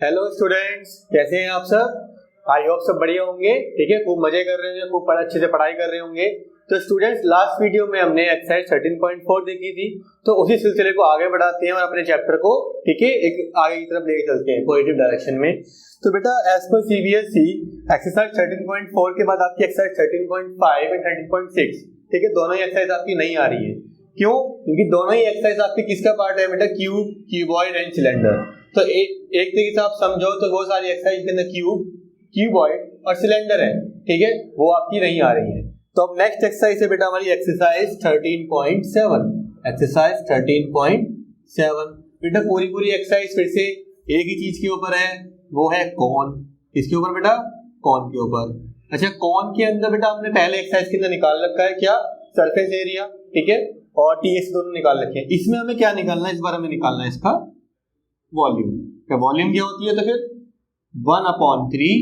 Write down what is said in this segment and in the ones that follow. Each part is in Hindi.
हेलो स्टूडेंट्स, कैसे हैं आप सब। आई होप सब बढ़िया होंगे। ठीक है, खूब मजे कर रहे होंगे, खूब अच्छे से पढ़ाई कर रहे होंगे। तो स्टूडेंट्स, लास्ट वीडियो में हमने एक्सरसाइज 13.4 देखी थी, तो उसी सिलसिले को आगे बढ़ाते हैं और अपने चैप्टर को ठीक है एक आगे की तरफ लेके चलते हैं पॉजिटिव डायरेक्शन में। तो बेटा एज पर सीबीएसई एक्सरसाइज 13.4 के बाद आपकी एक्सरसाइज 13.5 एंड 13.6 ठीक है, दोनों ही एक्सरसाइज आपकी नहीं आ रही है। क्यों? क्योंकि दोनों ही एक्सरसाइज आपकी किसका पार्ट है बेटा? Cube, cuboid and cylinder. तो एक तरीके से आप समझो तो बहुत सारी एक्सरसाइज के अंदर क्यूब, क्यूबॉइड और सिलेंडर है, ठीक है, वो आपकी नहीं आ रही है। तो अब नेक्स्ट एक्सरसाइज है बेटा हमारी एक्सरसाइज 13.7। एक्सरसाइज 13.7 बेटा पूरी एक्सरसाइज फिर से एक ही चीज के ऊपर है, वो है कौन। किसके ऊपर बेटा? कौन के ऊपर। अच्छा, कौन के अंदर बेटा हमने पहले एक्सरसाइज के अंदर निकाल रखा है क्या? सरफेस एरिया, ठीक है, और टीएस दोनों निकाल रखे हैं। इसमें हमें क्या निकालना है? इस बार हमें निकालना है इसका वॉल्यूम। क्या वॉल्यूम क्या होती है? तो फिर 1/3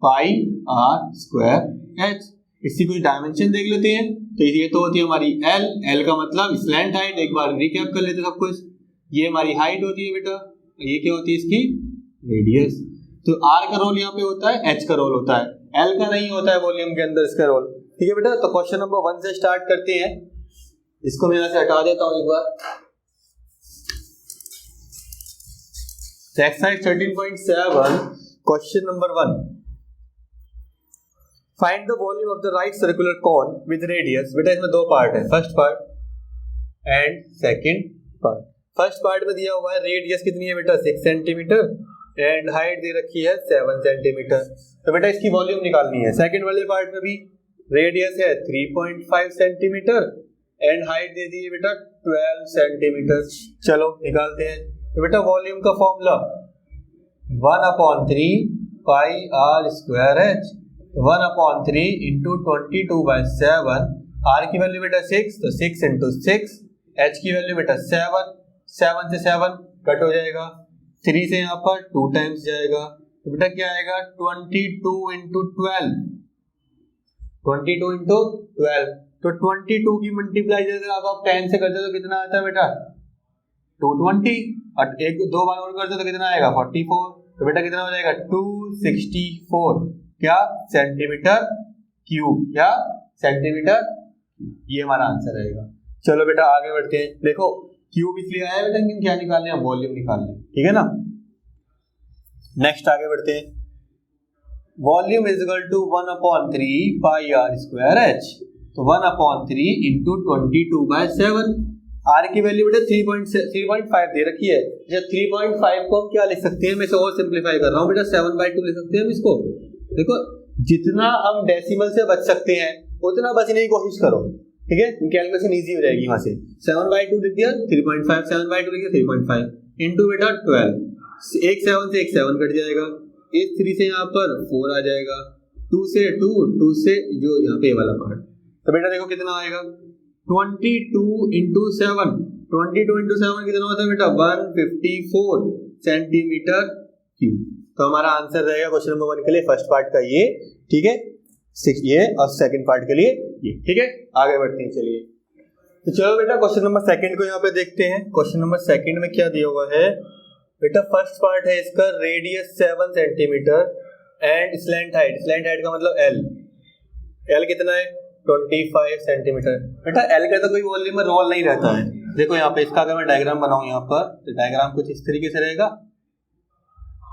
पाई आर स्क्वायर एच। इसकी कुछ डायमेंशन देख लेते हैं। तो ये तो होती है हमारी एल। एल का मतलब स्लैंट हाइट। एक बार रिकैप कर लेते हैं सब कुछ। ये हमारी हाइट होती है बेटा, ये क्या होती है? इसकी रेडियस। तो आर का रोल यहाँ पे होता है, एच का रोल होता है, एल का नहीं होता है वॉल्यूम के अंदर इसका रोल। ठीक है बेटा, तो क्वेश्चन नंबर 1 से स्टार्ट करते हैं। इसको मैं यहाँ से हटा देता हूँ एक बार। Exercise 13.7 question number 1। Find the volume of the right circular cone with radius. बेटा इसमें दो पार्ट है, first part and second part. First part में दिया हुआ है रेडियस कितनी है बेटा? 6 सेंटीमीटर एंड हाइट दे रखी है 7 सेंटीमीटर। तो बेटा इसकी वॉल्यूम निकालनी है। सेकंड वाले पार्ट में भी रेडियस है 3.5 सेंटीमीटर एंड हाइट दे दी है बेटा 12 सेंटीमीटर। चलो निकालते हैं। तो बेटा वॉल्यूम का formula 1/3 pi R square H. 1/3 into 22/7। R की वैल्यू बेटा 6, तो 6 इंटू 6। एच की वैल्यू बेटा 7, 7 से 7 कट हो जाएगा, 3 से यहाँ पर 2 टाइम्स जाएगा। तो बेटा क्या आएगा? 22 इंटू 12। 22 इंटू 12। तो 22 की मल्टीप्लाई अगर आप 10 से करते हो तो कितना आता है बेटा? 220। और एक दो बार और करते तो कितना आएगा? 44। तो बेटा कितना हो जाएगा? 264 क्या सेंटीमीटर क्यूब। क्या सेंटीमीटर? ये हमारा आंसर रहेगा। चलो बेटा आगे बढ़ते हैं। देखो क्यूब इसलिए आया बेटा कि क्या निकालने हैं? वॉल्यूम निकालने हैं, ठीक है ना। नेक्स्ट आगे बढ़ते हैं। Volume is equal to 1/3 pi R square H. तो 1/3 इंटू 22/7। आर की वैल्यू बेटा 3.5 दे रखी है। जब 3.5 को हम क्या लिख सकते हैं? मैं इसे और सिंपलीफाई कर रहा हूँ बेटा, 7/2 लिख सकते हैं हम इसको। देखो जितना हम डेसिमल से बच सकते हैं उतना बचने की कोशिश करो, ठीक है, कैलकुलेशन इजी हो जाएगी। वहां से 7/2 लिख दिया, 3.5, 7/2 लिख दिया 3.5 इंटू बेटा 12। एक 7 से एक 7 कट जाएगा, एक 3 से यहाँ पर 4 आ जाएगा, 2 से 2 से जो यहाँ पे वाला पार्ट। तो बेटा देखो कितना आएगा? 22 इंटू 7। 22 इंटू 7 कितना होता है बेटा? 154 सेंटीमीटर क्यूब। तो हमारा आंसर रहेगा क्वेश्चन नंबर 1 के लिए फर्स्ट पार्ट का ये, ठीक है, 6 ये, और सेकंड पार्ट के लिए ये, ठीक है। आगे बढ़ते हैं, चलिए। तो चलो बेटा क्वेश्चन नंबर सेकंड को यहाँ पे देखते हैं। क्वेश्चन नंबर सेकंड में क्या दिया हुआ है बेटा? फर्स्ट पार्ट है इसका radius 7 centimetre and slant height. Slant height का मतलब एल। एल कितना है? 25 सेंटीमीटर। बेटा एल का तो कोई वॉल्यूम में रोल नहीं रहता है। देखो यहाँ पे इसका अगर मैं डायग्राम बनाऊं यहाँ पर, तो डायग्राम कुछ इस तरीके से रहेगा,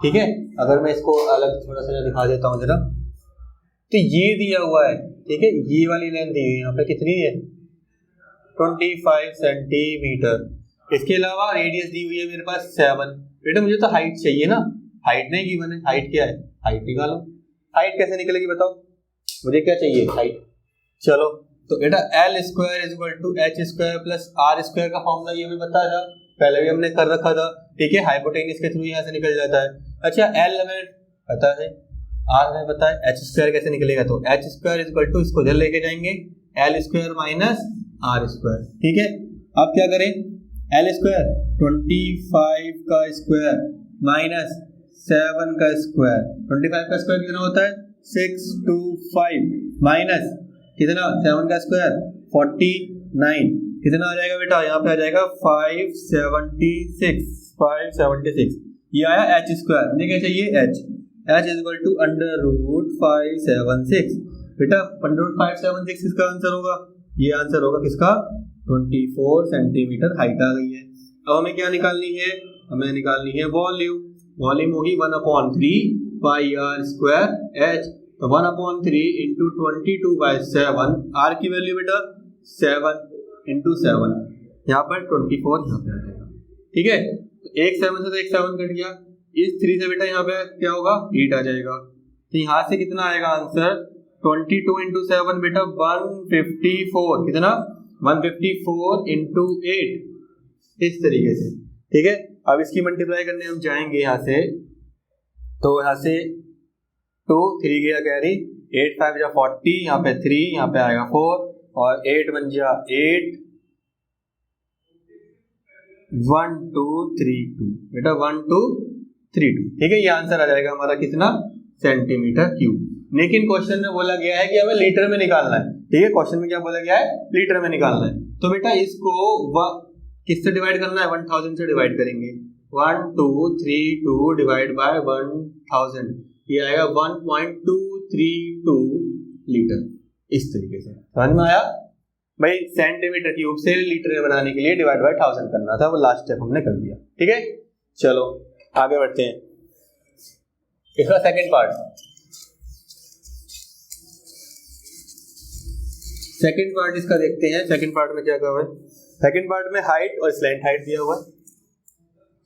ठीक है। अगर मैं इसको अलग थोड़ा सा दिखा देता हूँ जरा, तो ये दिया हुआ है, ठीक है, ये वाली लेंथ दी हुई है यहाँ पे कितनी है? 25 सेंटीमीटर। इसके अलावा रेडियस दी हुई है मेरे पास 7। बेटा मुझे तो हाइट चाहिए ना, हाइट नहीं गिवन है। हाइट क्या है? हाइट निकालो। हाइट कैसे निकलेगी बताओ? मुझे क्या चाहिए? हाइट। चलो तो बेटा L square is equal to H square plus R square का फॉर्मूला ये भी पता था, पहले भी हमने कर रखा था, ठीक है। हाइपोटेन्यूज के थ्रू यहाँ से निकल जाता है। अच्छा एल हमें पता है, आर हमें पता है, एच स्क्वायर कैसे निकलेगा? तो H square is equal to, इसको इधर लेके जाएंगे, L square minus R square, ठीक है। अब क्या करें? एल स्क्वायर 25 का स्क्वायर माइनस 7 का स्क्वायर। 25 का स्क्वायर कितना होता है? 625 माइनस कितना? 7 का स्क्वायर 49। कितना आ जाएगा बेटा? यहाँ पे आ जाएगा 576। ये आया h स्क्वायर, मुझे क्या चाहिए h इज इक्वल टू √576। बेटा √576 किसका आंसर होगा? ये आंसर होगा किसका? 24 सेंटीमीटर हाइट आ गई है। अब हमें क्या निकालनी है? हमें निकालनी है वॉल्यूम। वॉल्यूम होगी 1/3 पाई आर स्क्वायर एच। तो 1/3 इंटू 22/7, आर की वैल्यू बेटा 7 इंटू 7, यहाँ पर 24 यहाँ पे आ जाएगा। ठीक है, तो एक 7 से तो एक 7 कट गया, इस 3 से बेटा यहाँ पे क्या होगा? 8 आ जाएगा। तो यहाँ से कितना आएगा आंसर? 22 इंटू 7 बेटा 154। कितना? 154 इंटू 8, इस तरीके से। ठीक है, अब इसकी मल्टीप्लाई करने हम जाएंगे यहाँ से, तो यहाँ से 2 3 गया कैरी, 8 5 जा 40, यहाँ पे 3, यहाँ पे आएगा 4 और 8 1 जा 8, 1 2 3 2 बेटा 1 2 3 2। ठीक है, ये आंसर आ जाएगा हमारा कितना? Centimetre cube. लेकिन क्वेश्चन में बोला गया है कि हमें लीटर में निकालना है। ठीक है, क्वेश्चन में क्या बोला गया है? लीटर में निकालना है। तो बेटा इसको किससे डिवाइड करना है? 1000 से डिवाइड करेंगे। 1 2 3 2 डिवाइड बाय 1000, ये आएगा 1.232 लीटर। इस तरीके से समझ में आया भाई? सेंटीमीटर क्यूब से लीटर में बनाने के लिए डिवाइड बाय 1000 करना था, वो लास्ट स्टेप हमने कर दिया। ठीक है, चलो आगे बढ़ते हैं। इसका सेकंड पार्ट, सेकंड पार्ट इसका देखते हैं। सेकंड पार्ट में क्या कहा है? सेकंड पार्ट में हाइट और स्लैंट हाइट दिया हुआ है।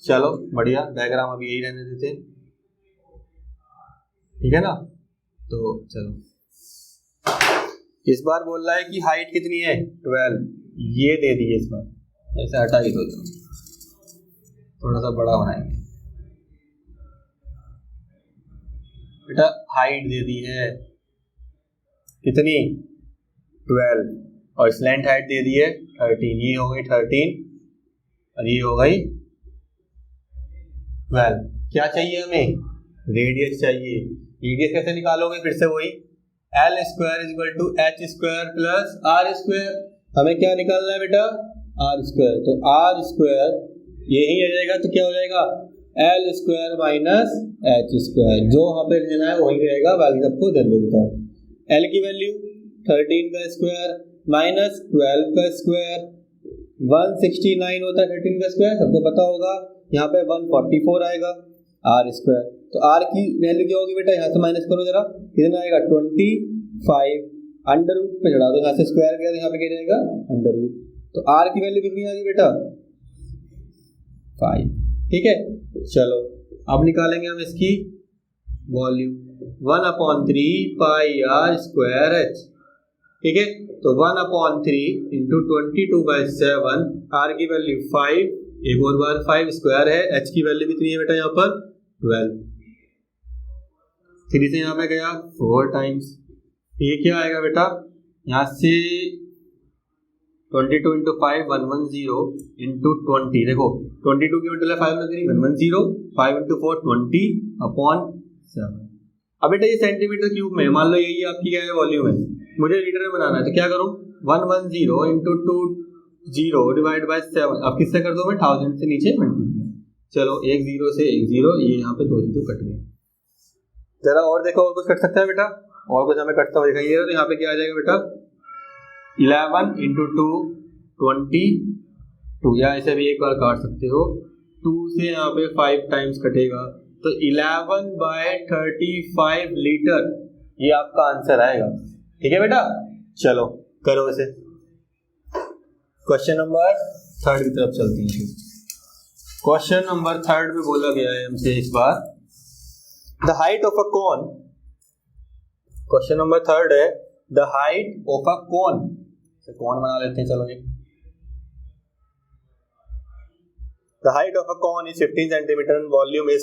चलो बढ़िया, डायग्राम अभी यही रहने देते हैं। ठीक है ना, तो चलो इस बार बोल रहा है कि हाइट कितनी है? 12, ये दे दी है इस बार। ऐसे हटा ही दो, थोड़ा सा बड़ा बनाएंगे। बेटा हाइट दे दी है कितनी? 12, और स्लैंट हाइट दे दी है 13। ये हो गई 13 और ये हो गई 12। क्या चाहिए हमें? रेडियस चाहिए। रेडियस कैसे निकालोगे? फिर से वही L square is equal to H square plus R square. हमें क्या निकालना है बेटा? R square. तो आर स्क्वायर यही आ जाएगा, तो क्या हो जाएगा? L square minus H square. जो यहाँ पे लेना है वही रहेगा, बाकी सबको जल्दी बताओ। एल की वैल्यू 13 का स्क्वायर माइनस 12 का स्क्वायर, 169 होता है 13 का स्क्वायर, सबको पता होगा। यहाँ पे 144 आएगा आर स्क्वायर। तो आर की वैल्यू क्या होगी बेटा? यहाँ से माइनस करो जरा, कितना आएगा? 25, अंडर रूट पे चढ़ा दो, यहाँ से स्क्वायर किया तो यहाँ पे क्या जाएगा? Under root. तो आर की वैल्यू कितनी आ गई बेटा? 5। ठीक है, चलो अब निकालेंगे हम इसकी volume. 1/3 pi R square H. ठीक है, तो 1/3 इंटू 22/7, आर की वैल्यू 5, एक और बार 5 स्क्वायर है, एच की वैल्यू कितनी है बेटा? यहाँ पर 12। 3 से यहाँ पे गया 4 टाइम्स, ये क्या आएगा बेटा? यहाँ से 22 इंटू 5 110 इंटू 20, देखो 22 की मल्टीप्लाई 5 में करी 110, 5 इंटू 4 20/7। अब बेटा ये सेंटीमीटर क्यूब में, मान लो यही आपकी क्या है? वॉल्यूम है। मुझे लीटर में बनाना है, तो क्या करूँ? 110 इंटू 20 डिवाइड बाय 7। अब किससे कर दो मैं? 1000 से नीचे मल्टीप्लाई। चलो एक 0 से एक 0, ये यहाँ पे 2 0 कट गए। जरा और देखो, और कुछ कट सकता है बेटा? और कुछ हमें कटता हुआ दिखाई दे रहा है, तो यहाँ पे क्या आ जाएगा बेटा? 11 इंटू 2 22, या ऐसे भी एक बार काट सकते हो। 2 से यहाँ पे 5 टाइम्स कटेगा, तो 11/35 लीटर, ये आपका आंसर आएगा। ठीक है बेटा, चलो करो इसे। क्वेश्चन नंबर 3 की तरफ चलते हैं। क्वेश्चन नंबर 3 में बोला गया है हमसे इस बार, the height of a cone. Question number 3 है the height of a cone. कौन बना लेते हैं, चलो एक। The height of a cone is 15 centimetre and volume is,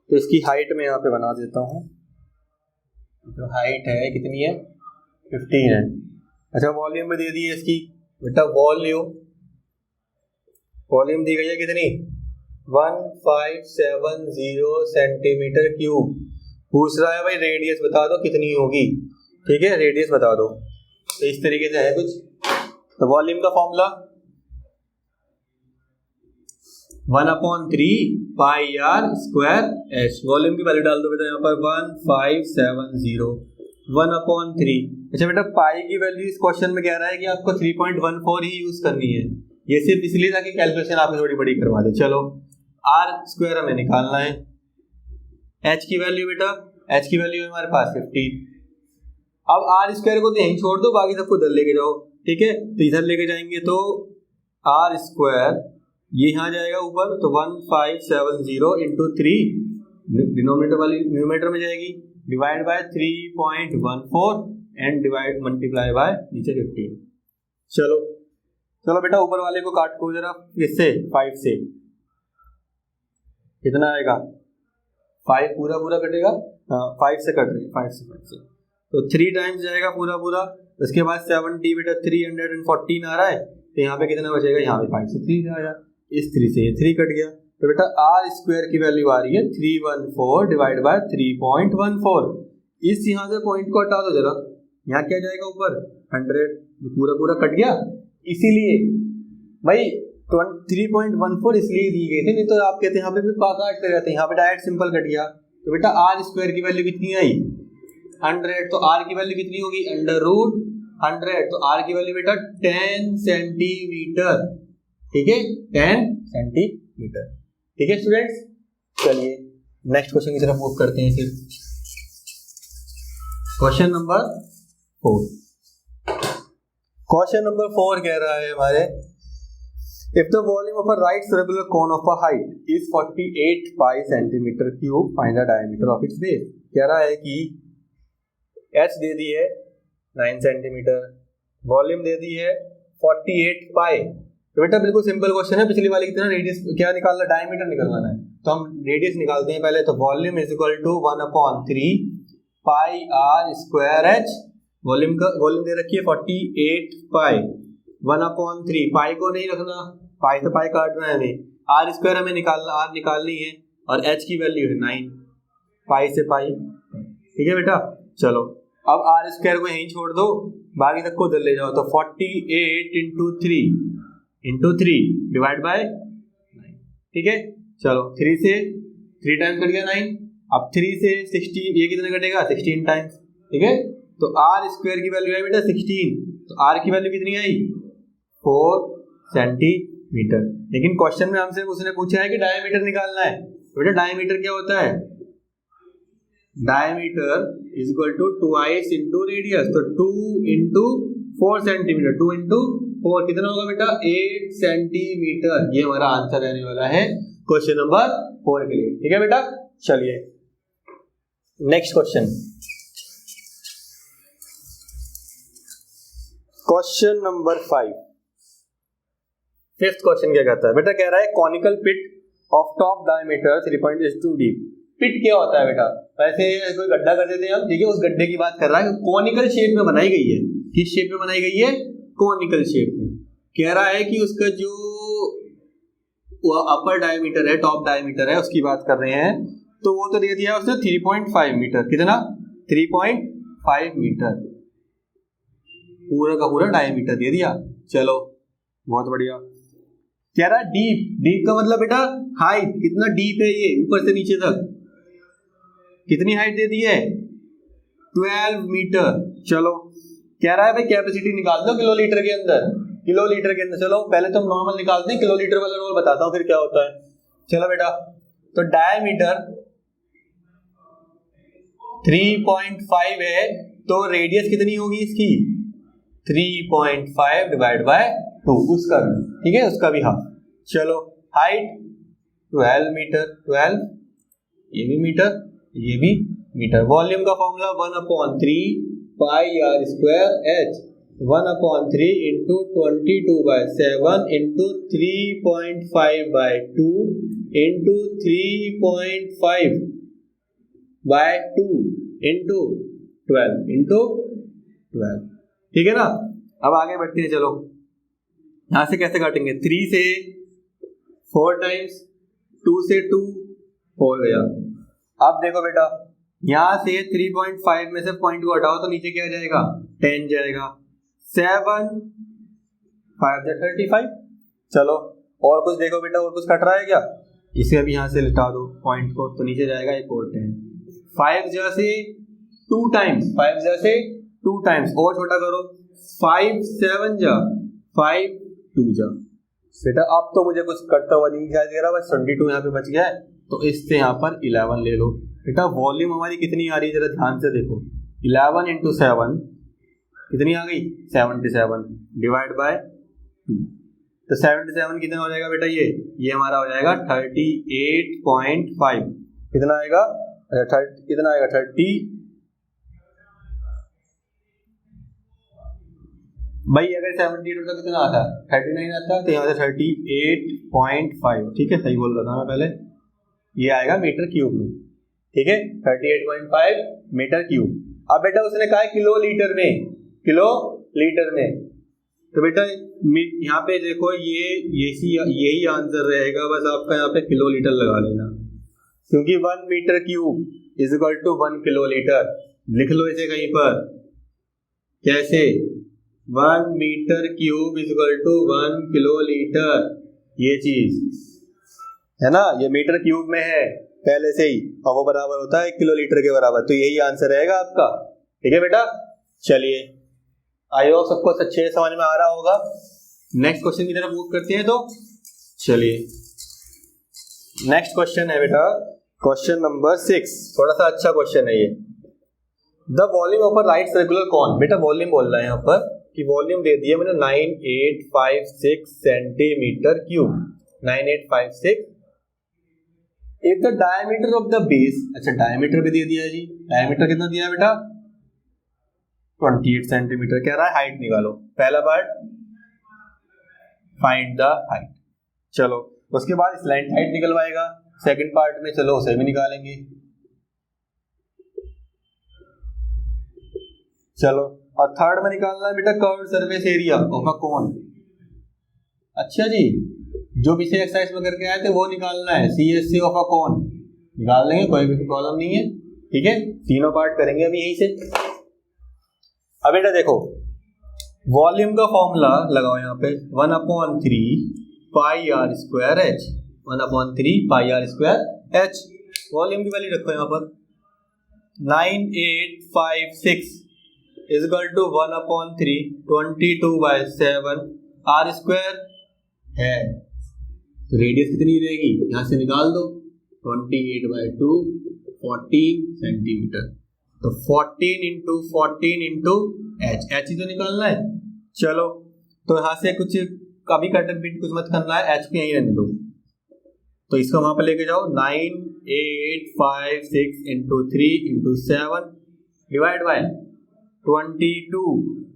तो इसकी हाइट में यहाँ पे बना देता हूँ। जो हाइट है कितनी है? 15 है। अच्छा वॉल्यूम में दे दी है इसकी बेटा, वॉल्यूम दी गई है कितनी? 1570 सेंटीमीटर क्यूब। पूछ रहा है भाई रेडियस बता दो कितनी होगी। ठीक है, रेडियस बता दो। तो इस तरीके से है कुछ। तो वॉल्यूम का formula 1/3 pi R square H. Volume की वैल्यू डाल दो बेटा यहाँ पर 1570 1/3। अच्छा बेटा पाई की वैल्यू इस क्वेश्चन में कह रहा है कि आपको 3.14 ही यूज करनी है, ये सिर्फ इसलिए ताकि कैलकुलेशन आपकी थोड़ी बड़ी करवा दे। चलो आर स्क्वायर हमें निकालना है, एच की वैल्यू बेटा, एच की वैल्यू है हमारे पास 15। अब आर स्क्वायर को तो यहीं छोड़ दो, बाकी सबको इधर लेके जाओ, ठीक है। तो इधर लेके जाएंगे तो आर स्क्वायर ये यहाँ जाएगा ऊपर, तो 1570 इंटू 3 डिनोमिनेटर वाली न्यूमरेटर में जाएगी, divide by 3.14 and divide multiply by नीचे 15। चलो चलो बेटा ऊपर वाले को काट को जरा, इससे 5 से कितना आएगा, 5 पूरा पूरा कटेगा, हाँ 5 से कट रहे हैं, 5 से तो 3 टाइम्स जाएगा पूरा पूरा। उसके बाद 70 बेटा 314 आ रहा है, तो यहाँ पे कितना बचेगा, यहाँ पे 5 से 3 आया, इस 3 से ये 3 कट गया। तो बेटा आर स्क्वायर की वैल्यू आ रही है 314 डिवाइड बाय 3.14। इस यहाँ से पॉइंट को हटा दो जरा, यहाँ क्या जाएगा ऊपर 100, पूरा पूरा कट गया। इसीलिए भाई 3.14 इसलिए दी गई थी, नहीं तो आप कहते यहाँ पे भी काटते रहते, यहाँ पे डायरेक्ट सिंपल कट गया। तो बेटा आर स्क्वायर की वैल्यू कितनी आई 100, तो आर की वैल्यू कितनी होगी √100, तो आर की वैल्यू बेटा 10 सेंटीमीटर, ठीक है 10 सेंटीमीटर, ठीक है स्टूडेंट्स। चलिए नेक्स्ट क्वेश्चन की तरफ मूव करते हैं फिर। क्वेश्चन नंबर 4, क्वेश्चन नंबर 4 कह रहा है हमारे, if the volume of a right circular cone of a height is 48 pi centimeter cube, find the diameter of its base। कह रहा है कि h दे दी है 9 सेंटीमीटर, वॉल्यूम दे दी है 48 पाई। तो बेटा बिल्कुल सिंपल क्वेश्चन है, पिछली वाली की तरह रेडियस क्या निकालना, डायमीटर निकालना है, तो हम रेडियस निकालते हैं पहले। तो volume is equal to 1/3 pi R square H, volume दे रखी है 48 पाई, 1/3 पाई को नहीं रखना, पाई तो पाई काटना है नहीं, आर स्क्वायर हमें निकालना, आर निकालनी है, और एच की वैल्यू है 9 पाई से पाई, ठीक है बेटा। चलो अब आर स्क्वायर को यहीं छोड़ दो, बाकी तक को उधर ले जाओ, तो 48 इंटू 3 डिवाइड बाय 9, ठीक है। चलो 3 से 3 टाइम्स कट गया 9, अब 3 से 16 ये कितना कटेगा 16 टाइम्स, ठीक है। तो आर स्क्वायर की वैल्यू है बेटा 16, तो आर की वैल्यू कितनी आई 4 सेंटीमीटर। लेकिन क्वेश्चन में हमसे उसने पूछा है कि डायमीटर निकालना है, तो बेटा डायमीटर क्या होता है, diameter is equal to twice into radius, तो 2 इंटू 4 सेंटीमीटर, 2 इंटू 4 कितना होगा बेटा 8 सेंटीमीटर। ये हमारा आंसर रहने वाला है क्वेश्चन नंबर 4 के लिए, ठीक है बेटा। चलिए next question, question number 5, fifth question क्या कहता है बेटा, कह रहा है conical pit of top diameter 3.2 deep. Pit क्या होता है बेटा, वैसे कोई गड्ढा कर देते हैं हम, ठीक है, उस गड्ढे की बात कर रहा है, कॉनिकल शेप में बनाई गई है। किस शेप में बनाई गई है, कॉनिकल शेप में। कह रहा है कि उसका जो अपर डायमीटर है, टॉप डायमीटर है, उसकी बात कर रहे हैं, तो वो तो दे दिया उसने 3.5 मीटर, कितना 3.5 मीटर, पूरा का पूरा डायमीटर दे दिया। चलो बहुत बढ़िया। कह रहा है डीप, डीप का मतलब बेटा हाइट, कितना डीप है ये ऊपर से नीचे तक, कितनी हाइट दे दी है 12 मीटर। चलो कह रहा है भाई कैपेसिटी निकाल दो किलोलीटर के अंदर, किलोलीटर के अंदर। चलो पहले तो हम नॉर्मल निकालते हैं, किलोलीटर वाला रोल बताता हूँ फिर क्या होता है। चलो बेटा, तो डायमीटर 3.5 है, तो रेडियस कितनी होगी इसकी 3.5 डिवाइड बाय 2, उसका भी, ठीक है, उसका भी हाफ। चलो हाइट 12 मीटर, 12 ये भी मीटर, ये भी मीटर। वॉल्यूम का formula 1/3 pi R square H, 1/3 into 22/7 into 3.5/2 into 3.5/2 into 12, ठीक है ना। अब आगे बढ़ते हैं, चलो यहां से कैसे काटेंगे, 3 से 4 टाइम्स, 2 से 2 हो गया। अब देखो बेटा, यहां से 3.5 में से पॉइंट को हटाओ तो नीचे क्या जाएगा 10 जाएगा, 7 5 35। चलो और कुछ देखो बेटा, और कुछ कट रहा है क्या? इसे अभी यहाँ से लिटा दो पॉइंट को, तो नीचे जाएगा एक और 10। 5 जैसे 2 टाइम्स, 5 जैसे 2 टाइम्स, और छोटा करो, 5 7 जा 5 2 जा। बेटा अब तो मुझे कुछ कटता हुआ नहीं दिखाई दे रहा, बस 22 यहाँ पे बच गया है, तो इससे यहाँ पर 11 ले लो। बेटा वॉल्यूम हमारी कितनी आ रही है, जरा ध्यान से देखो, 11 इंटू 7 कितनी आ गई, 77 डिवाइड बाय 2, तो 77 कितना हो जाएगा बेटा, ये हमारा हो जाएगा 38.5। कितना आएगा, कितना आएगा 30, भाई अगर 78 होता कितना आता, 39 आता, तो यहाँ से 38.5, ठीक है, सही बोल रहा था मैं पहले, ये आएगा मीटर क्यूब में, ठीक है, 38.5 मीटर क्यूब। अब बेटा उसने कहा है किलो लीटर में, किलो लीटर में, तो बेटा यहाँ पे देखो यही आंसर रहेगा, बस आपका यहाँ पे किलो लीटर लगा लेना, क्योंकि 1 metre cube is equal to 1 kilo litre. लिख लो इसे कहीं पर, कैसे, 1 metre cube is equal to 1 kilo litre, ये चीज है ना, ये मीटर क्यूब में है पहले से ही, और वो बराबर होता है 1 किलो लीटर के बराबर, तो यही आंसर रहेगा आपका, ठीक है बेटा। चलिए आई होप सबको अच्छे से समझ में आ रहा होगा। नेक्स्ट क्वेश्चन की तरफ मूव करते हैं, तो चलिए नेक्स्ट क्वेश्चन है बेटा, क्वेश्चन नंबर 6, थोड़ा सा अच्छा क्वेश्चन है ये। The volume of a right circular cone, बेटा वॉल्यूम बोल रहा है यहाँ पर, कि वॉल्यूम दे दिया मैंने 9856 centimetre cube, 9856। If the diameter of the base, अच्छा डायमीटर भी दे दिया है जी, डायमीटर कितना दिया है बेटा, 28 सेंटीमीटर। कह रहा है हाइट निकालो, पहला पार्ट फाइंड द हाइट, चलो उसके बाद स्लैंट हाइट निकलवाएगा, सेकंड पार्ट में चलो उसे भी निकालेंगे। चलो और थर्ड में निकालना है बेटा curve surface area of a cone. अच्छा जी, जो पिछले एक्सरसाइज में करके आए थे वो निकालना है, CSC ऑफ अ कोन निकाल लेंगे, कोई भी प्रॉब्लम नहीं है, ठीक है, तीनों पार्ट करेंगे अभी यहीं से। अब बेटा देखो वॉल्यूम का फॉर्मूला लगाओ यहाँ पे, 1/3 pi R square H, 1/3 pi R square H. Volume की वैल्यू रखो यहाँ पर 9856 is equal to 1/3 22/7 R square है, तो रेडियस कितनी रहेगी, यहाँ से निकाल दो, 28/2 14 सेंटीमीटर, तो 14 इंटू 14 इंटू एच, एच ही तो निकालना है। चलो तो यहाँ से कुछ कभी कट पीट कुछ मत करना है, एच को यहीं रहने दो, तो इसको वहां पर लेके जाओ, 9856 into 3 into 7 divide by 22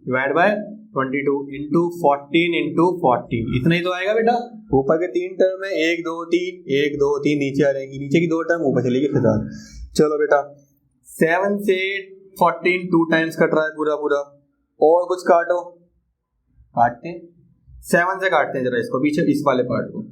divide by 22 into 14 into 14, इतना ही तो आएगा बेटा। ऊपर के 3 टर्म है 1 2 3 1 2 3 नीचे आ जाएंगी, नीचे की 2 टर्म ऊपर चलेगी फिर। चलो बेटा 7 से 14 2 टाइम्स कट रहा है पूरा पूरा, और कुछ काटो, काटते हैं 7 से काटते हैं जरा इसको, पीछे इस वाले पार्ट को,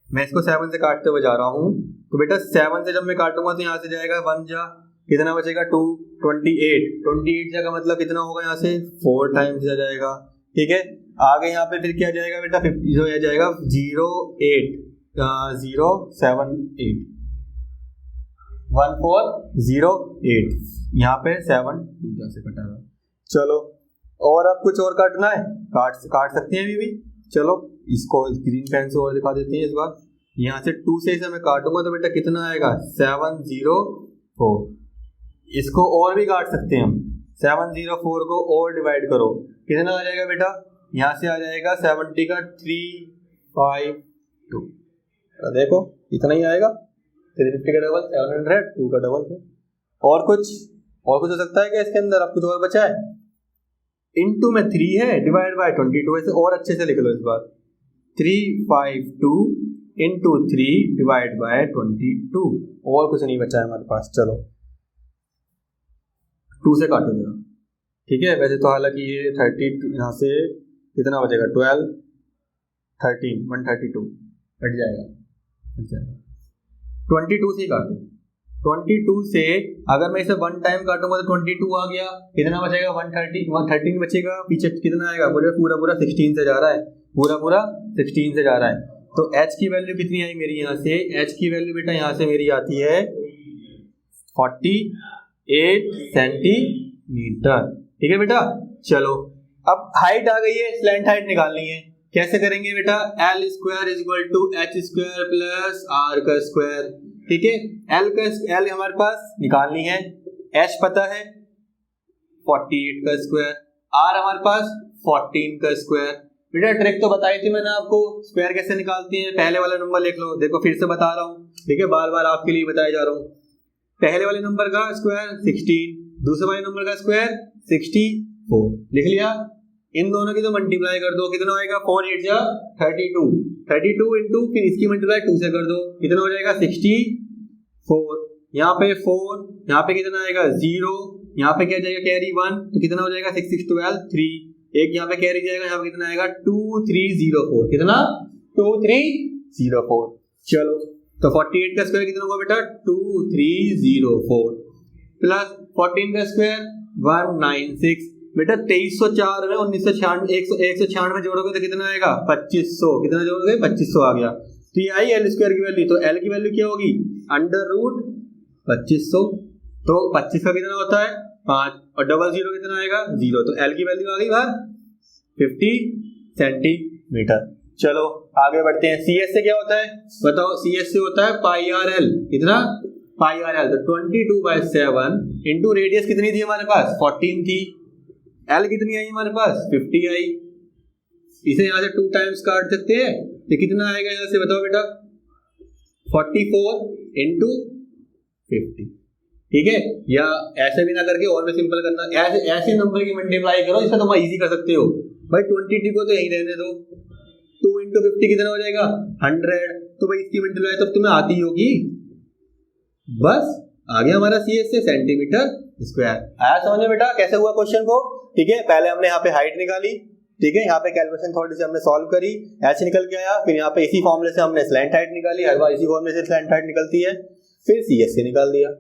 मैं इसको 7 से काटते हुए जा रहा हूँ। तो बेटा 7 से जब मैं काटूंगा तो यहाँ से जाएगा 1 जा, कितना बचेगा 2, 28 जगह मतलब कितना होगा, यहाँ से 4 टाइम्स जा जाएगा, ठीक है। आगे यहाँ पे फिर क्या जाएगा बेटा 50 जो जाएगा 078 078 1408, यहाँ पे 7 से कटा हुआ। चलो और अब कुछ और काटना है, काट सकते हैं अभी भी। चलो इसको ग्रीन पेन से और दिखा देते हैं इस बार, यहाँ से 2 से इसे मैं काटूंगा तो बेटा कितना आएगा 704, इसको और भी काट सकते हैं हम, 704 को और डिवाइड करो, कितना आ जाएगा बेटा, यहाँ से आ जाएगा 70 का 352, देखो इतना ही आएगा, 350 का डबल 700, 2 का डबल। और कुछ हो सकता है क्या इसके अंदर, अब कुछ और बचा है, इनटू में 3 है डिवाइड बाय 22, ऐसे और अच्छे से लिख लो इस बार, 352 इंटू 3 डिवाइड बाय 22, और कुछ नहीं बचा है हमारे पास। चलो 2 से काटो जरा, ठीक है। वैसे तो हालांकि ये 30 यहाँ से कितना बचेगा 12 13 132 कट जाएगा 22 से काटो, 22 से अगर मैं इसे 1 टाइम काटूंगा तो 22 आ गया, कितना बचेगा 113 बचेगा, पीछे कितना आएगा पूरा 16 से जा रहा है, पूरा पूरा 16 से जा रहा है। तो h की वैल्यू कितनी आई मेरी यहाँ से, h की वैल्यू बेटा यहाँ से मेरी आती है 48 सेंटीमीटर। ठीक है बेटा। चलो अब हाइट आ गई है, स्लैंट हाइट निकालनी है। कैसे करेंगे बेटा, L square is equal to H square plus R का स्क्वायर। ठीक है, एल हमारे पास निकालनी है, एच पता है 48 का स्क्वायर, आर हमारे पास 14 का स्क्वायर। बेटा ट्रिक तो बताई थी मैंने आपको, स्क्वायर कैसे निकालते हैं। पहले वाला नंबर लिख लो, देखो फिर से बता रहा हूँ, ठीक है, बार बार आपके लिए बताया जा रहा हूँ। पहले वाले नंबर का स्क्वायर 16, दूसरे वाले नंबर का स्क्वायर 64, लिख लिया। इन दोनों की तो मल्टीप्लाई कर दो, कितना होएगा 4 8 जा 32 इंटू फिर इसकी मल्टीप्लाई 2 से कर दो, कितना हो जाएगा 64। यहाँ पे 4, यहाँ पे कितना आएगा 0, यहाँ पे क्या जाएगा कैरी 1, तो कितना हो जाएगा 6 6 12 3, एक यहाँ पे कैरी जाएगा, यहाँ पे कितना आएगा 2304, कितना 2304। चलो तो 48 का स्क्वायर कितना होगा बेटा 2304 प्लस 14 का स्क्वायर 196। बेटा 2304 में 196 जोड़ोगे तो कितना आएगा 2500, कितना जोड़ोगे 2500 आ गया। तो ये आई एल स्क्वायर की वैल्यू, तो एल की वैल्यू क्या होगी अंडर रूट 2500। तो 25 का कितना होता है 5 और डबल जीरो कितना आएगा 0, तो एल की वैल्यू आ गई बाहर 50 सेंटीमीटर। चलो आगे बढ़ते हैं। सी एस से क्या होता है बताओ, सी एस से होता है पाई आर एल, कितना पाई आर एल, तो 22/7 इंटू रेडियस कितनी थी हमारे पास 14 थी, एल कितनी आई हमारे पास 50 आई। इसे यहाँ से 2 टाइम्स काट सकते हैं, तो कितना आएगा यहाँ से बताओ बेटा 44 इंटू 50। ठीक है, या ऐसे भी ना करके और भी सिंपल करना, ऐसे नंबर की मल्टीप्लाई करो, इसका तुम इजी कर सकते हो भाई। 22 को तो यही रहने दो, 2 इंटू 50 कितना हो जाएगा 100, तो भाई इसकी मल्टीप्लाई तो तुम्हें आती होगी। बस आ गया हमारा सी एस से सेंटीमीटर स्क्वायर। आया समझ में बेटा कैसे हुआ क्वेश्चन को। ठीक है, पहले हमने यहाँ पे हाइट निकाली, ठीक है, यहाँ पे कैलकुलेशन थोड़ी सी हमने सॉल्व करी, एच निकल के आया, फिर यहाँ पे इसी फॉर्मूले से हमने स्लैंट हाइट निकाली, हर बार इसी फॉर्मूले से स्लैंट हाइट निकलती है, फिर सी एस से निकाल दिया।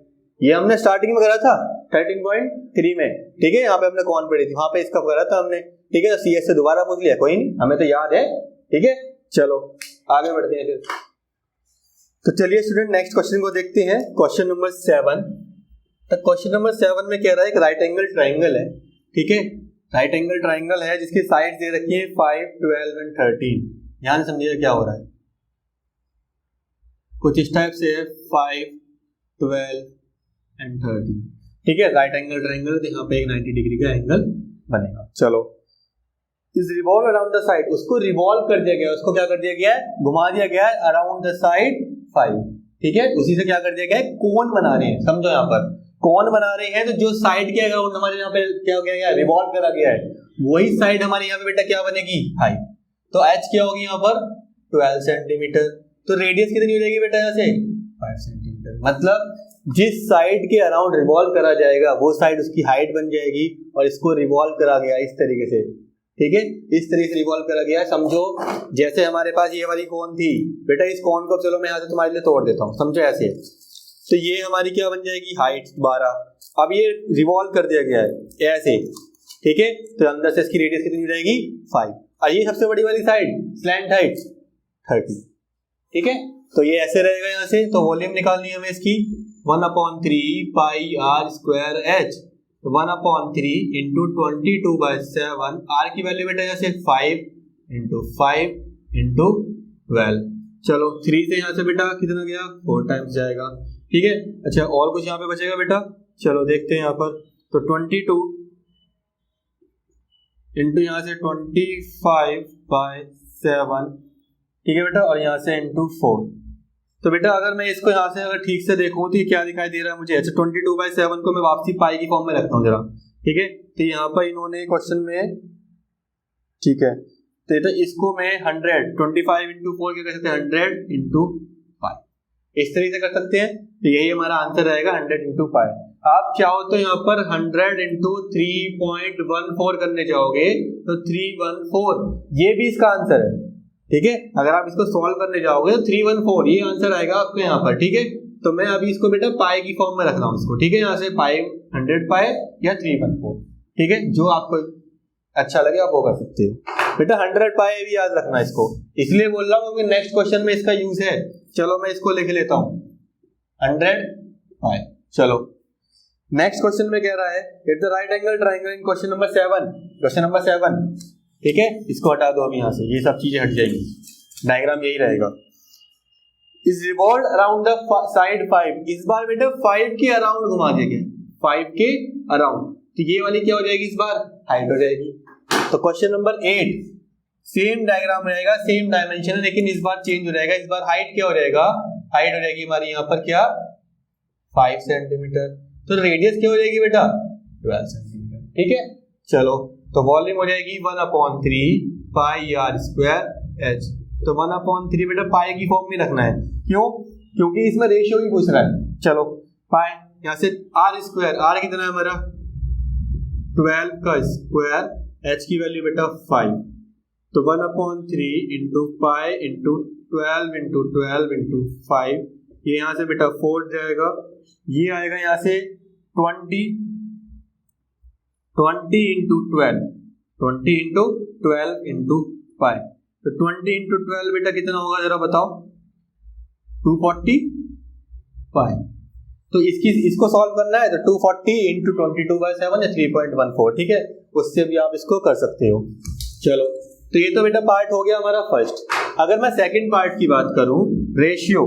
ये हमने स्टार्टिंग में करा था 13.3 में, ठीक है, यहाँ पे हमने कौन पढ़ी थी, वहां पे इसका करा था हमने, ठीक है, तो सी एस से दोबारा पूछ लिया, कोई नहीं, हमें तो याद है। ठीक है, चलो आगे बढ़ते हैं फिर। तो चलिए स्टूडेंट नेक्स्ट क्वेश्चन को देखते हैं, क्वेश्चन नंबर 7। तो क्वेश्चन नंबर 7 में कह रहा है एक राइट एंगल ट्राइंगल है, ठीक है, राइट एंगल ट्राइंगल है जिसकी साइड दे रखी है 5, 12 एंड 13। ध्यान से समझिए क्या हो रहा है, कुछ इस टाइप से है 5, 12 एंड 13। ठीक है, राइट एंगल ट्राइंगल, तो यहाँ पे एक 90 डिग्री का एंगल बनेगा। चलो इस रिवॉल्व अराउंड द साइड, उसको रिवॉल्व कर दिया गया, उसको क्या कर दिया गया है घुमा दिया गया है अराउंड द साइड 5। ठीक है, उसी से क्या कर दिया गया है कोन बना रहे हैं, समझो यहाँ पर कौन बना रहे हैं, तो जो साइड के अराउंड हमारे यहाँ पे क्या हो गया है रिवॉल्व करा गया है, वही साइड हमारे यहाँ पे बेटा क्या बनेगी हाइट। तो h क्या होगी यहाँ पर 12 सेंटीमीटर, तो रेडियस कितनी हो जाएगी बेटा यहाँ से 5 सेंटीमीटर। मतलब जिस साइड के अराउंड रिवॉल्व करा जाएगा वो साइड उसकी हाइट बन जाएगी, और इसको रिवॉल्व करा गया इस तरीके से। ठीक है, इस तरीके से रिवॉल्व करा गया। समझो जैसे हमारे पास ये वाली कोन थी बेटा, इस कोन को चलो मैं यहाँ से तुम्हारे लिए तोड़ देता हूँ, समझो ऐसे, तो ये हमारी क्या बन जाएगी हाइट 12। अब ये रिवॉल्व कर दिया गया है ऐसे, ठीक है, तो अंदर से इसकी रेडियस कितनी हो जाएगी 5, और ये सबसे बड़ी वाली साइड स्लैंट हाइट 30। ठीक है, तो ये ऐसे रहेगा यहाँ से, तो वॉल्यूम निकालनी है हमें इसकी 1/3 पाई आर स्क्वायर एच, तो 1/3 इंटू 22/7, आर की वैल्यू बेटा यहाँ से 5 इंटू 5 इंटू 12। चलो 3 से यहाँ से बेटा कितना गया 4 टाइम्स जाएगा। ठीक है, अच्छा और कुछ यहाँ पे बचेगा बेटा, चलो देखते हैं यहाँ पर, तो 22 इंटू यहाँ से 25/7, ठीक है बेटा, और यहाँ से इंटू 4। तो बेटा अगर मैं इसको यहाँ से अगर ठीक से देखूं तो ये क्या दिखाई दे रहा है मुझे, अच्छा 22/7 को मैं वापसी पाई की फॉर्म में रखता हूँ जरा। ठीक है, तो यहाँ पर इन्होंने क्वेश्चन में, ठीक है, तो इसको मैं 100 25 इंटू 4 क्या कर सकते हैं 100 इंटू 5, इस तरीके से कर सकते हैं। तो यही हमारा आंसर रहेगा 100 इंटू 5। आप चाहो तो यहाँ पर 100 इंटू 3.14 करने जाओगे तो 314, ये भी इसका आंसर है। ठीक है, अगर आप इसको सॉल्व करने जाओगे तो 314 ये आंसर आएगा आपको यहाँ पर। ठीक है, तो मैं अभी इसको बेटा पाई की फॉर्म में रख रहा हूँ इसको। ठीक है, यहाँ से पाई 100 पाई या 314, ठीक है, जो आपको अच्छा लगे आप वो कर सकते हो। बेटा 100 पाई भी याद रखना इसको, इसलिए बोल रहा हूँ क्योंकि नेक्स्ट क्वेश्चन में इसका यूज है। चलो मैं इसको लिख लेता हूँ 100 पाई। चलो नेक्स्ट क्वेश्चन में कह रहा है it the right angle triangle in question number 7, question number 7, ठीक है। इसको हटा दो अब यहाँ से, ये सब चीजें हट जाएंगी, डायग्राम यही रहेगा। Is revolve around the side 5, इस बार बेटा 5 के अराउंड घुमा दिया गया, 5 के अराउंड, तो ये वाली क्या हो जाएगी इस बार, हाइट हो जाएगी। तो क्वेश्चन नंबर 8 सेम डायग्राम रहेगा, सेम डायमेंशन है, लेकिन इस बार चेंज हो जाएगा। इस बार हाइट क्या हो जाएगा, हाइट हो जाएगी हमारी यहाँ पर क्या 5 सेंटीमीटर, तो रेडियस क्या हो जाएगी बेटा 12 सेंटीमीटर, ठीक है। चलो तो वॉल्यूम हो जाएगी 1/3 पाई आर स्क्वायर एच। तो 1/3 बेटा पाई की फॉर्म में रखना है, क्यों, क्योंकि इसमें रेशियो ही पूछ रहा है। चलो पाई यहाँ से आर स्क्वायर, आर कितना है हमारा 12 का स्क्वायर, एच की वैल्यू बेटा 5, तो 1/3 into pi into 12 into 12 into 5, ये यहाँ से बेटा 4 जाएगा, ये आएगा यहाँ से 20 इंटू 12, 20 इंटू 12 इंटू 5, तो 20 इंटू 12 बेटा कितना होगा जरा बताओ, 245। तो इसको सॉल्व करना है तो 240 इंटू 22/7 या 3.14, ठीक है, उससे भी आप इसको कर सकते हो। चलो तो ये तो बेटा पार्ट हो गया हमारा फर्स्ट। अगर मैं सेकंड पार्ट की बात करूं, रेशियो,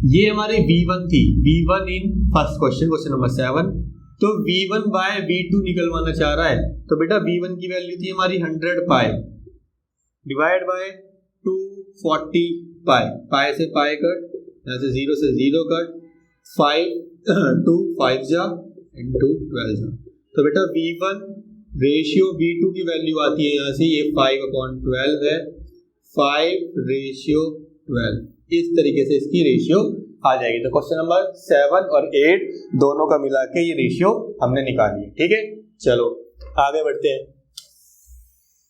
ये हमारी V1 थी, V1 in first question, question number 7, तो V1 बाय V2 निकलवाना चाह रहा है, तो बेटा V1 की वैल्यू थी हमारी 100 पाई डिवाइड बाय 240 पाई, पाई से पाई कट, यहाँ से 0 से 0 कट, 5 2 5 जा इंटू 12 जा, तो बेटा V1 रेशियो V2 की वैल्यू आती है यहाँ से, ये 5/12 है, 5 रेशियो 12, इस तरीके से इसकी रेशियो आ जाएगी। तो क्वेश्चन नंबर 7 और 8 दोनों का मिला के ये रेशियो हमने निकाली है, ठीक है। चलो आगे बढ़ते हैं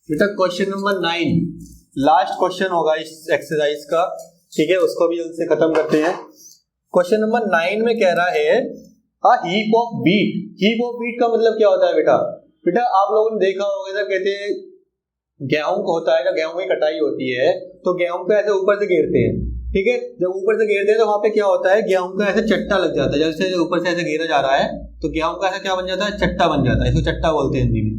बेटा, क्वेश्चन नंबर 9 लास्ट क्वेश्चन होगा इस एक्सरसाइज का, ठीक है, उसको भी जल्द से खत्म करते हैं। क्वेश्चन नंबर 9 में कह रहा है heap of wheat. Heap of wheat का मतलब क्या होता है बेटा, बेटा आप लोगों ने देखा होगा जब कहते हैं गेहूं को होता है, जब गेहूं की कटाई होती है तो गेहूं को ऐसे ऊपर से घेरते हैं, ठीक है, जब ऊपर से घेरते हैं तो वहां पे क्या होता है, गेहूं का ऐसे चट्टा लग जाता है, जैसे ऊपर से ऐसे घेरा जा रहा है तो गेहूं का ऐसा क्या बन जाता है, चट्टा बन जाता है, इसको चट्टा बोलते हैं हिंदी में,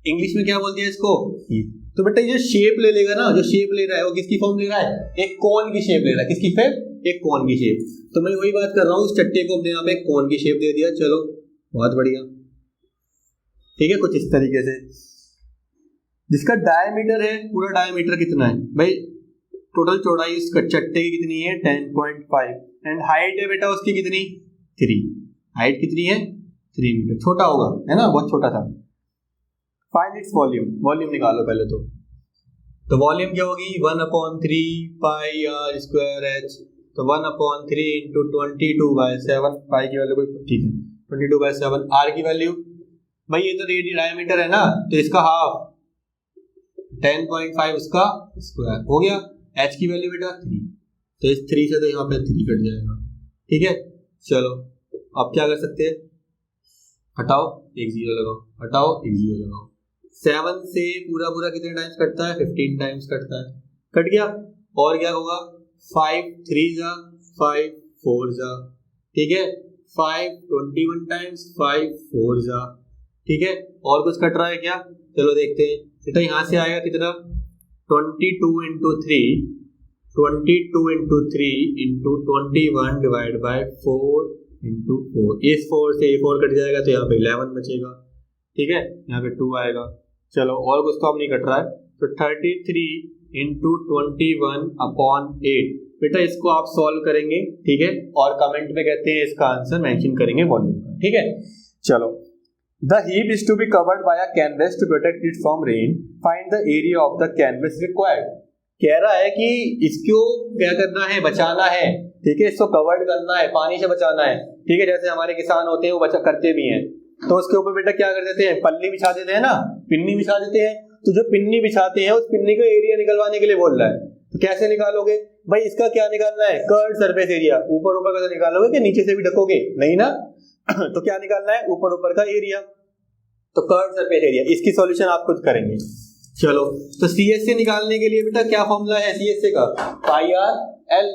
इंग्लिश में क्या बोलते हैं इसको, हीप। तो बेटा ये शेप ले लेगा ना, जो शेप ले रहा है वो किसकी फॉर्म ले रहा है, एक कोन की शेप ले रहा है, किसकी शेप, एक कोन की शेप। तो मैं वही बात कर रहा हूँ, उस चट्टे को अपने यहाँ पे एक कोन की शेप दे दिया, चलो बहुत बढ़िया, ठीक है, कुछ इस तरीके से, जिसका डायमीटर है, पूरा डायमीटर कितना है भाई, टोटल चौड़ाई इस चट्टे की कितनी है 10.5, एंड हाइट है बेटा उसकी कितनी 3, हाइट कितनी है 3 मीटर, छोटा होगा है ना, बहुत छोटा था। फाइंड इट्स वॉल्यूम, वॉल्यूम निकालो पहले तो वॉल्यूम क्या होगी 1/3 पाई आर स्क्वायर एच, तो 1/3 इंटू 22/7, पाई की वैल्यू कोई ठीक है 22/7, आर की वैल्यू भाई ये तो डायमीटर है ना, तो इसका हाफ 10.5 उसका स्क्वायर हो गया, एच की वैल्यू बेटा 3, तो इस 3 से तो यहाँ पे 3 कट जाएगा, ठीक है। चलो अब क्या कर सकते हैं, हटाओ एक 0 लगाओ, हटाओ एक 0 लगाओ, 7 से पूरा पूरा कितने टाइम्स कटता है 15 टाइम्स कटता है, कट गया, और क्या होगा 5 3 जा 5 4 जा, ठीक है, 5 21 टाइम्स 5 4 जा, ठीक है, और कुछ कट रहा है क्या, चलो देखते हैं बेटा, यहाँ से आएगा कितना 22 into 3 into 21 divide by 4 into 4, इस 4 से 4 कट जाएगा तो यहाँ पे 11 बचेगा, ठीक है, यहाँ पे 2 आएगा। चलो और कुछ तो अब नहीं कट रहा है, तो 33 इंटू 21/8, बेटा इसको आप सॉल्व करेंगे, ठीक है, और कमेंट में कहते हैं इसका आंसर मेंशन करेंगे वॉल्यूम का, ठीक है। चलो The heap is to be covered by a canvas to protect it from rain. Find the area of the canvas required. कह रहा है कि इसको क्या करना है, बचाना है, ठीक है, इसको कवर्ड करना है, पानी से बचाना है, ठीक है, जैसे हमारे किसान होते हैं वो बचा करते भी हैं, तो उसके ऊपर बेटा क्या कर देते हैं, पल्ली बिछा देते हैं ना, पिन्नी बिछा देते हैं, तो जो पिन्नी बिछाते हैं उस पिन्नी का एरिया निकलवाने के लिए बोल रहा है, तो कैसे निकालोगे भाई, इसका क्या निकालना है, कर्व सरफेस एरिया, ऊपर ऊपर का निकालोगे कि नीचे से भी ढकोगे, नहीं ना तो क्या निकालना है, ऊपर ऊपर का एरिया, तो कर्व सरफेस एरिया, इसकी सॉल्यूशन आप खुद करेंगे। चलो, तो CSA निकालने के लिए बेटा क्या फॉर्मूला है CSA का? पाई आर एल।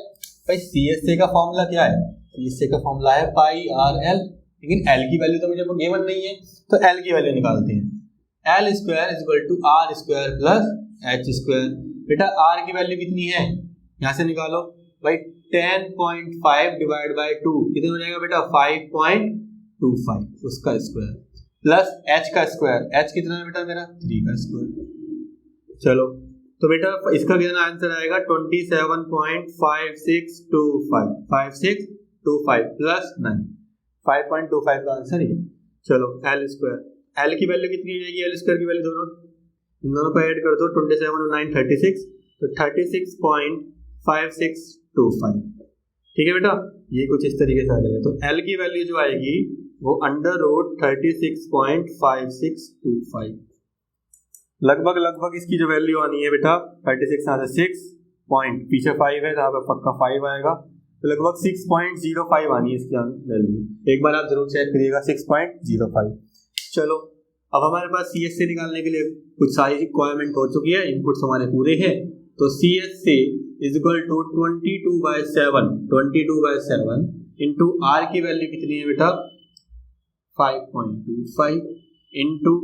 भाई CSA का फॉर्मूला क्या है? CSA का फॉर्मूला है पाई आर एल, लेकिन L की वैल्यू तो मुझे गिवन नहीं है, तो L की वैल्यू निकालते हैं। L square is equal to R square plus H square. बेटा R की वैल्यू कितनी है, यहाँ से निकालो भाई। 10.5 डिवाइड बाई 2 कितना हो जाएगा बेटा? 5.25, उसका स्क्वायर प्लस h का स्क्वायर। h कितना है बेटा मेरा? 3 का स्क्वायर। चलो, तो बेटा इसका कितना आंसर आएगा? 27.5625, 5625 प्लस 9, 5.25 का आंसर ये। चलो, L स्क्वायर, L की वैल्यू कितनी हो जाएगी? L स्क्वायर की वैल्यू इन दोनों को ऐड कर दो, 27 और 9 36, तो 36.5625। ठीक है बेटा, ये कुछ इस तरीके से आ जाएगा। तो L की वैल्यू जो आएगी वो √36.5625, लगभग इसकी जो वैल्यू आनी है बेटा 36 यहाँ से 6 पॉइंट, पीछे 5 है जहाँ पे पक्का 5 आएगा, तो लगभग 6.05 आनी है इसकी वैल्यू। एक बार आप जरूर चेक करिएगा, 6.05। चलो, अब हमारे पास CSA निकालने के लिए कुछ सारी रिक्वायरमेंट हो चुकी है, इनपुट्स हमारे पूरे हैं। तो CSA is equal to 22/7 into R की वैल्यू कितनी है बेटा? 5.25 इंटू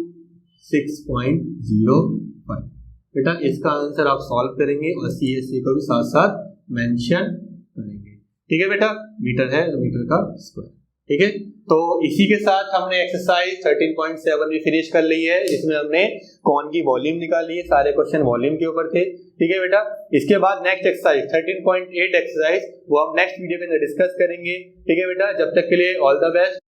6.05। बेटा इसका आंसर आप सॉल्व करेंगे और CSA को भी साथ साथ मेंशन करेंगे। ठीक है बेटा, मीटर है तो मीटर का स्क्वायर। ठीक है, तो इसी के साथ हमने एक्सरसाइज 13.7 भी फिनिश कर ली है, जिसमें हमने कौन की वॉल्यूम निकाली है, सारे क्वेश्चन वॉल्यूम के ऊपर थे। ठीक है बेटा, इसके बाद नेक्स्ट एक्सरसाइज 13.8 एक्सरसाइज वो हम नेक्स्ट वीडियो के अंदर डिस्कस करेंगे। ठीक है बेटा, जब तक के लिए ऑल द बेस्ट।